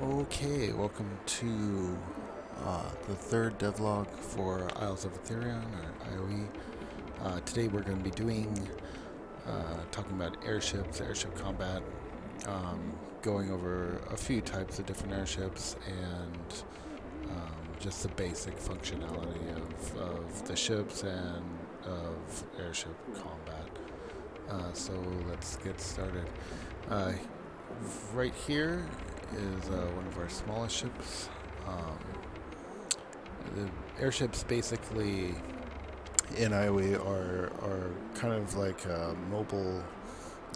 Okay, welcome to the third devlog for Isles of Etherion, or IoE. Today we're going to be talking about airships, airship combat, going over a few types of different airships, and just the basic functionality of the ships and of airship combat. So let's get started. Uh, right here is one of our smallest ships. The airships basically in IoE are kind of like a mobile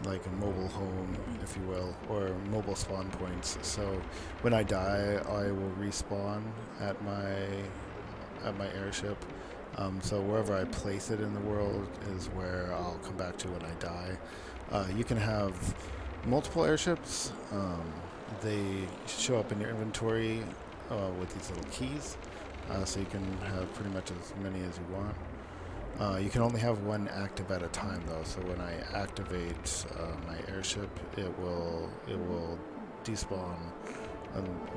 home, if you will, or mobile spawn points. So when I die, I will respawn at my airship. So wherever I place it in the world is where I'll come back to when I die. You can have multiple airships. They show up in your inventory with these little keys, so you can have pretty much as many as you want. You can only have one active at a time, though. So when I activate my airship, it will despawn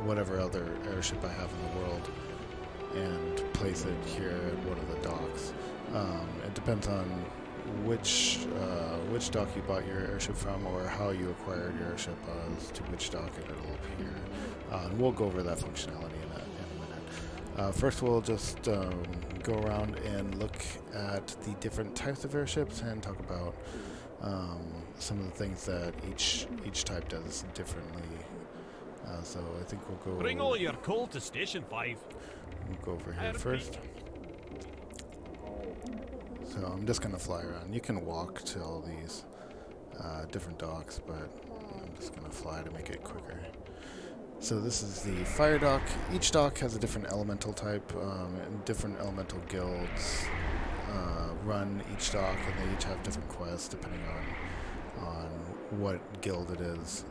whatever other airship I have in the world and place it here at one of the docks. It depends on which dock you bought your airship from, or how you acquired your airship as to which dock it'll appear. And we'll go over that functionality in a minute. First, we'll just go around and look at the different types of airships and talk about some of the things that each type does differently. So I think we'll go. Bring all your coal to Station 5. We'll go over here first. So I'm just going to fly around. You can walk to all these different docks, but I'm just going to fly to make it quicker. So this is the fire dock. Each dock has a different elemental type, and different elemental guilds run each dock, and they each have different quests depending on what guild it is.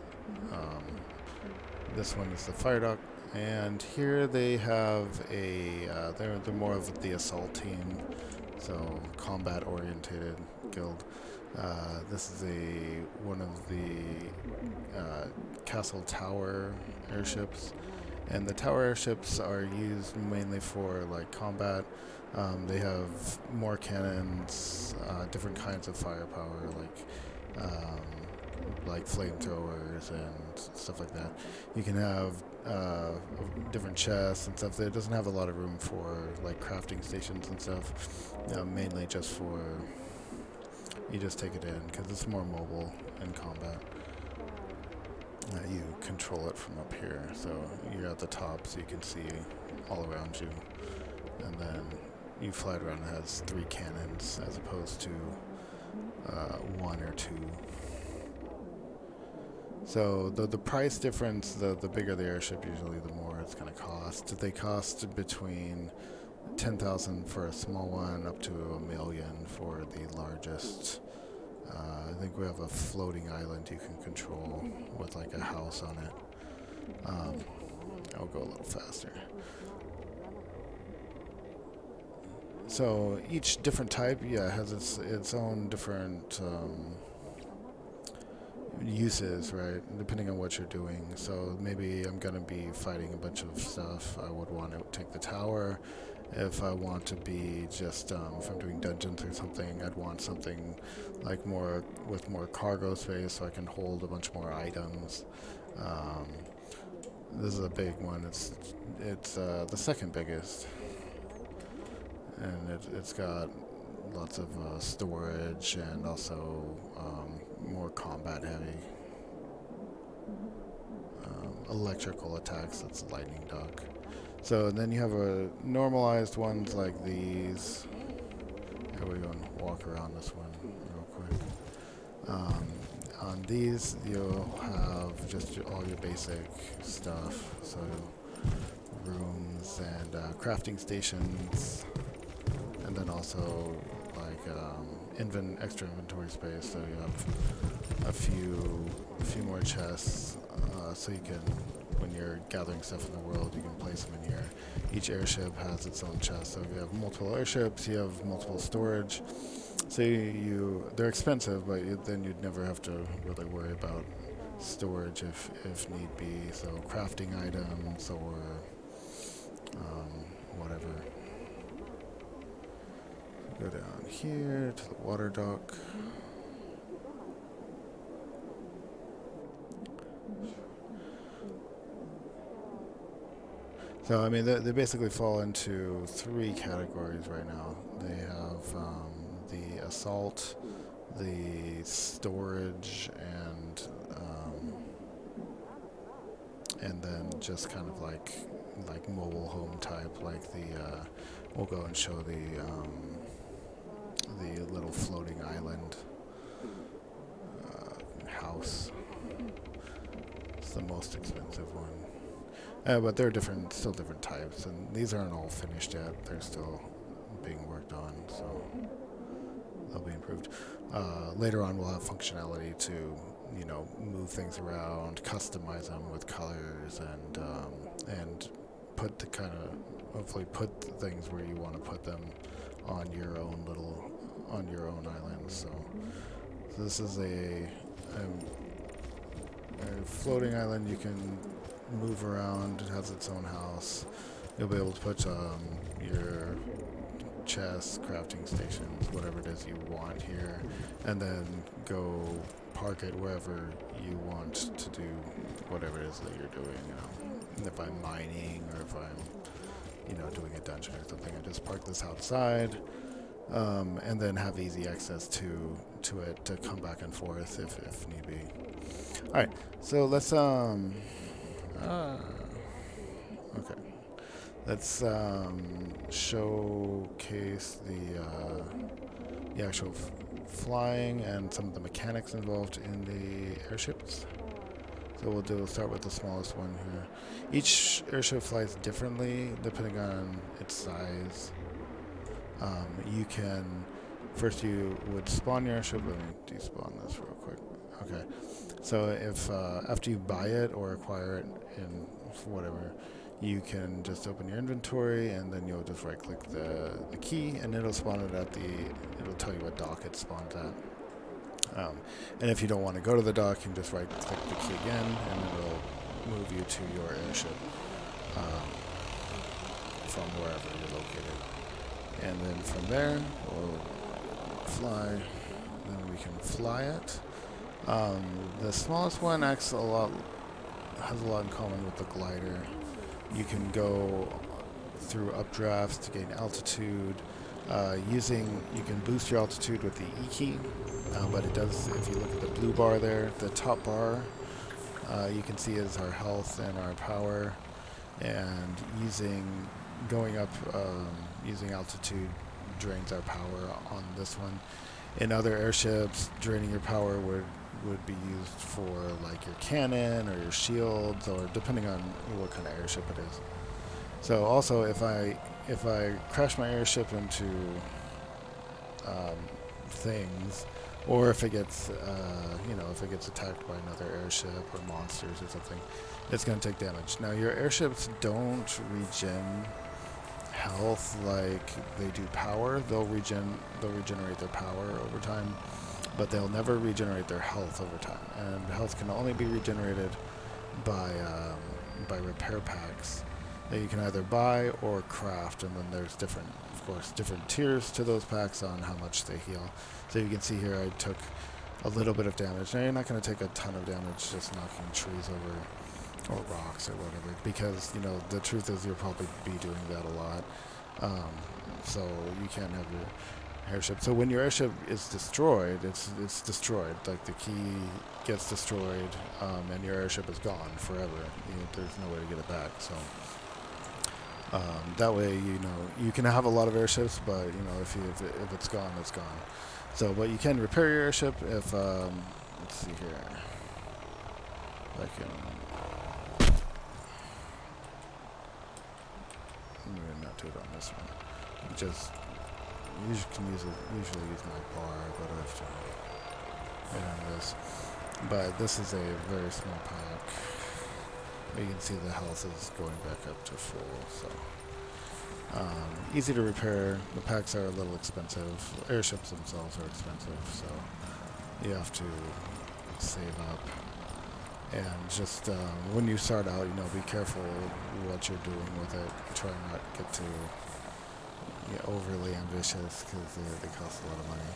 This one is the fire dock, and here they have they're more of the assault team, so combat orientated guild. This is one of the castle tower airships, and the tower airships are used mainly for like combat. They have more cannons, different kinds of firepower, like flamethrowers and stuff like that. You can have different chests and stuff. It doesn't have a lot of room for like crafting stations and stuff. Mainly just for you just take it in because it's more mobile in combat. You control it from up here, so you're at the top, so you can see all around you, and then you fly it around. It has 3 cannons as opposed to 1 or 2. So the price difference, the bigger the airship, usually the more it's going to cost. They cost between 10,000 for a small one up to $1 million for the largest. I think we have a floating island you can control with like a house on it. I'll go a little faster. So each different type, has its own different uses, right? Depending on what you're doing. So maybe I'm gonna be fighting a bunch of stuff. I would want to take the tower. If I want to be just if I'm doing dungeons or something, I'd want something like with more cargo space, so I can hold a bunch more items. This is a big one. It's the second biggest, and it's got lots of storage and also more combat heavy. Electrical attacks, that's lightning dock. So then you have a normalized ones like these. Here we go and walk around this one real quick. On these you'll have just all your basic stuff, so rooms and crafting stations, and then also like extra inventory space, so you have a few more chests, so you can, when you're gathering stuff in the world, you can place them in here. Each airship has its own chest, so if you have multiple airships, you have multiple storage. So they're expensive, but then you'd never have to really worry about storage if need be. So crafting items or whatever. Go down here to the water dock. So, I mean, they basically fall into 3 categories right now. They have the assault, the storage, and then just kind of like mobile home type, like we'll go and show the little floating island house. It's the most expensive one. But they're still different types, and these aren't all finished yet. They're still being worked on, so they'll be improved. Later on, we'll have functionality to, move things around, customize them with colors, and put hopefully put things where you want to put them on your own island. So this is a floating island you can move around. It has its own house. You'll be able to put your chests, crafting stations, whatever it is you want here, and then go park it wherever you want to do whatever it is that you're doing. If I'm mining or if I'm doing a dungeon or something, I just park this outside, and then have easy access to it to come back and forth if need be. All right, so let's okay. Let's showcase the actual flying and some of the mechanics involved in the airships. So we'll start with the smallest one here. Each airship flies differently depending on its size. First you would spawn your airship. Let me despawn this real quick. Okay. So if after you buy it or acquire it in whatever, you can just open your inventory, and then you'll just right-click the key, and it'll spawn it it'll tell you what dock it spawns at. And if you don't want to go to the dock, you can just right-click the key again, and it'll move you to your airship from wherever you're located. And then from there, we'll fly, and we can fly it. The smallest one has a lot in common with the glider. You can go through updrafts to gain altitude. You can boost your altitude with the E key, but it does, if you look at the blue bar there, the top bar, you can see is our health and our power, and going up using altitude drains our power on this one. In other airships, draining your power would be used for like your cannon or your shields, or depending on what kind of airship it is. So also, if I crash my airship into things, or if it gets attacked by another airship or monsters or something, it's going to take damage. Now, your airships don't regen health like they do power. They'll regenerate their power over time, but they'll never regenerate their health over time. And health can only be regenerated by repair packs that you can either buy or craft, and then there's different tiers to those packs on how much they heal. So you can see here I took a little bit of damage. Now you're not going to take a ton of damage just knocking trees over or rocks or whatever, because the truth is you'll probably be doing that a lot. So you can't have your airship. So when your airship is destroyed, it's destroyed. Like the key gets destroyed, and your airship is gone forever. There's no way to get it back. So that way, you can have a lot of airships, but if it's gone, it's gone. So, but you can repair your airship if let's see here. I can. I'm gonna not do it on this one. You can usually use my bar, but I have to hit on this. But this is a very small pack. You can see the health is going back up to full, so easy to repair. The packs are a little expensive. Airships themselves are expensive, so you have to save up And just when you start out, be careful what you're doing with it. Try not to get too overly ambitious because they cost a lot of money.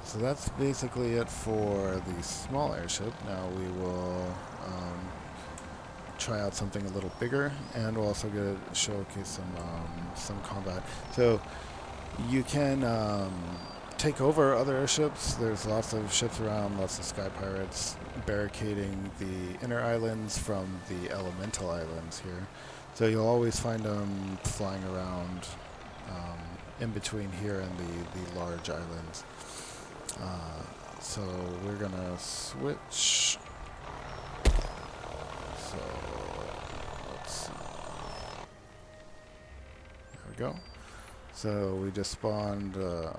So that's basically it for the small airship. Now we will try out something a little bigger, and we'll also showcase some combat. So you can take over other airships. There's lots of ships around, lots of sky pirates barricading the inner islands from the elemental islands here. So you'll always find them flying around in between here and the large islands. So we're gonna switch. So let's see. There we go. So we just spawned our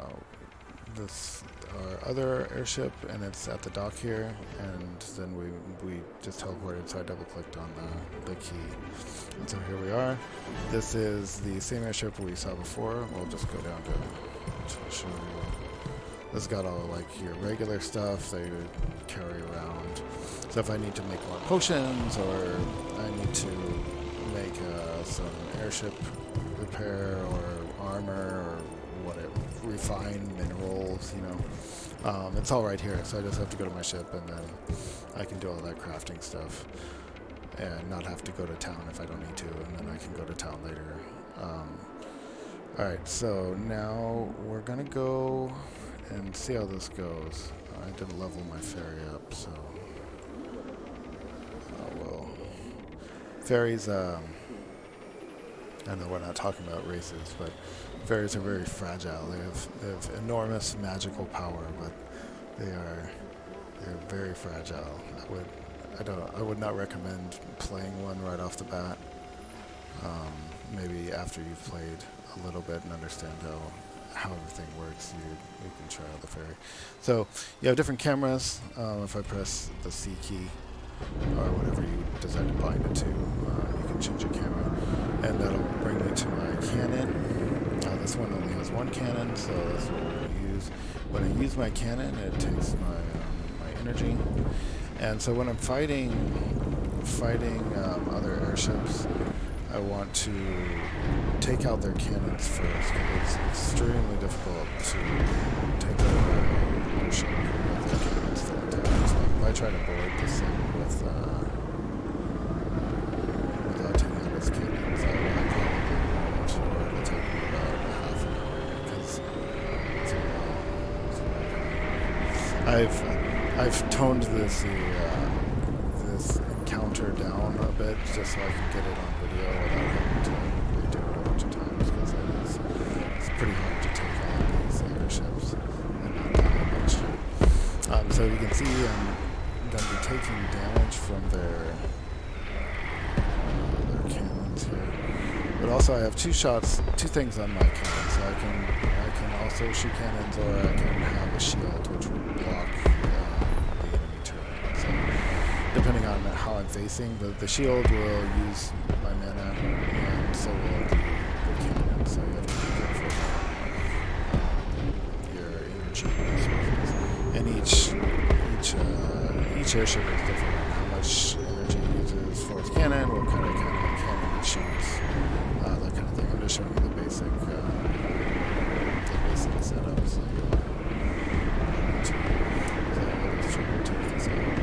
other airship, and it's at the dock here, and then we just teleported, so I double clicked on the key, and so here we are. This is the same airship we saw before. We'll just go down to show you. This has got all like your regular stuff that you would carry around. So if I need to make more potions, or I need to make some airship repair or armor or whatever, refine minerals, it's all right here. So I just have to go to my ship, and then I can do all that crafting stuff and not have to go to town if I don't need to, and then I can go to town later. Alright, so now we're gonna go and see how this goes. I didn't level my ferry up, so ferries, I know we're not talking about races, but ferries are very fragile. They have enormous magical power, but they're very fragile. I would not recommend playing one right off the bat. Maybe after you've played a little bit and understand how everything works, you can try out the ferry. So you have different cameras. If I press the C key, or whatever you decide to bind it to, you can change your camera, and that'll bring me to my cannon. This one only has one cannon, so that's what we're going to use. When I use my cannon, it takes my energy, and so when I'm fighting other airships, I want to take out their cannons first, because it's extremely difficult to take out an airship with the cannons still intact. So if I try to board this thing without taking out its cannons, I probably won't, or it'll take me about half an hour, because it's a while. I've toned this encounter down a bit, just so I can get it on video without having to redo it a bunch of times, because it's pretty hard to take on these airships and not die much. So you can see I'm going to be taking damage from their cannons here, but also I have two things on my cannon, so I can also shoot cannons, or I can have a shield which will block the enemy turret. So depending on how I'm facing, the shield will use my mana, and so will the cannon. So you have to be careful about your energy resources. And each airship is different on how much energy it uses for its cannon, what kind of cannon it shoots, that kind of thing. I'm just showing you the basic setup. So I'll just try to take this out.